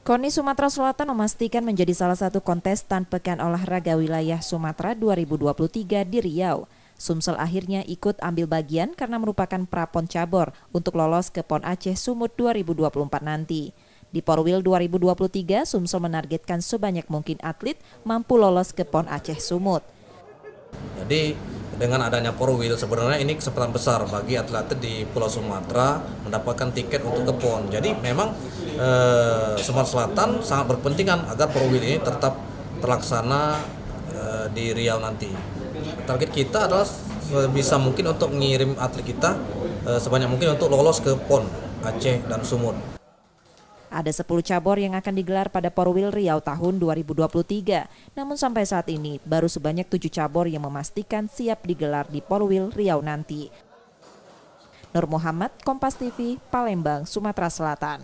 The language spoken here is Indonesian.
KONI Sumatera Selatan memastikan menjadi salah satu kontestan Pekan Olahraga Wilayah Sumatera 2023 di Riau. Sumsel akhirnya ikut ambil bagian karena merupakan prapon cabur untuk lolos ke PON Aceh Sumut 2024 nanti. Di Porwil 2023, Sumsel menargetkan sebanyak mungkin atlet mampu lolos ke PON Aceh Sumut. Jadi dengan adanya Porwil sebenarnya ini kesempatan besar bagi atlet-atlet di Pulau Sumatera mendapatkan tiket untuk ke PON. Jadi memang Sumatera Selatan sangat berkepentingan agar Porwil ini tetap terlaksana di Riau nanti. Target kita adalah bisa mungkin untuk mengirim atlet kita sebanyak mungkin untuk lolos ke PON Aceh dan Sumut. Ada 10 cabur yang akan digelar pada Porwil Riau tahun 2023. Namun sampai saat ini baru sebanyak 7 cabur yang memastikan siap digelar di Porwil Riau nanti. Nur Muhammad, Kompas TV, Palembang, Sumatera Selatan.